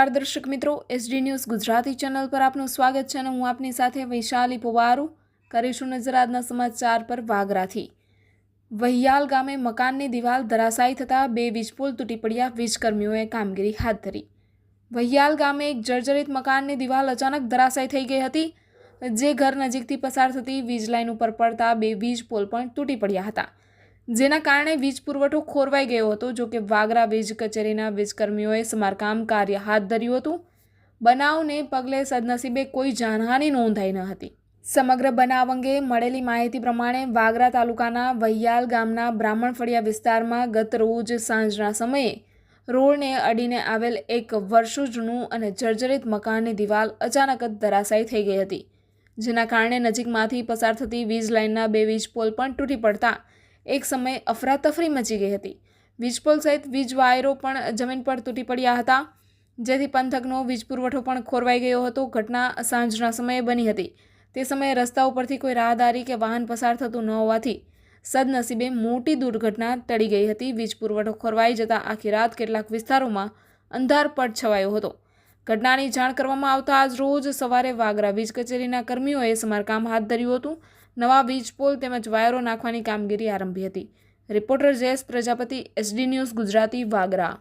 નમસ્કાર દર્શક મિત્રો, એસડી ન્યૂઝ ગુજરાતી ચેનલ પર આપનું સ્વાગત છે અને હું આપની સાથે વૈશાલી પોવારું કરીશું નજર આજના સમાચાર પર. વાગરાથી વહિયાલ ગામે મકાનની દિવાલ ધરાશાયી થતાં 2 વીજપોલ તૂટી પડ્યા. વીજકર્મીઓએ કામગીરી હાથ ધરી. વહિયાલ ગામે એક જર્જરિત મકાનની દિવાલ અચાનક ધરાશાયી થઈ ગઈ હતી, જે ઘર નજીકથી પસાર થતી વીજ લાઇન ઉપર પડતા 2 વીજપોલ પણ તૂટી પડ્યા હતા, જેના કારણે વીજ પુરવઠો ખોરવાઈ ગયો હતો. જોકે વાગરા વીજ કચેરીના વીજકર્મીઓએ સમારકામ કાર્ય હાથ ધર્યું હતું. બનાવને પગલે સદનસીબે કોઈ જાનહાનિ નોંધાઈ ન હતી. સમગ્ર બનાવ અંગે મળેલી માહિતી પ્રમાણે વાગરા તાલુકાના વહિયાલ ગામના બ્રાહ્મણફળિયા વિસ્તારમાં ગત રોજ સાંજના સમયે રોડને અડીને આવેલ એક વર્ષો જૂનું અને જર્જરિત મકાનની દિવાલ અચાનક જ ધરાશાયી થઈ ગઈ હતી, જેના કારણે નજીકમાંથી પસાર થતી વીજ લાઇનના 2 વીજપોલ પણ તૂટી પડતા એક સમયે અફરાતફરી મચી ગઈ હતી. વીજપોલ સહિત વીજ વાયરો પણ જમીન પર તૂટી પડ્યા હતા, જેથી પંથકનો વીજ પુરવઠો પણ ખોરવાઈ ગયો હતો. ઘટના સાંજના સમયે બની હતી. તે સમયે રસ્તા ઉપરથી કોઈ રાહદારી કે વાહન પસાર થતું ન હોવાથી સદનસીબે મોટી દુર્ઘટના ટળી ગઈ હતી. વીજ પુરવઠો ખોરવાઈ જતાં આખી રાત કેટલાક વિસ્તારોમાં અંધારપટ છવાયો હતો. ઘટનાની જાણ કરવામાં આવતા આજ રોજ સવારે વાગરા વીજ કચેરીના કર્મીઓએ સમારકામ હાથ ધર્યું હતું. નવા વીજપોલ તેમજ વાયરો નાખવાની કામગીરી આરંભી હતી. Reporter Jayesh Prajapati, S D news Gujarati, Vagra.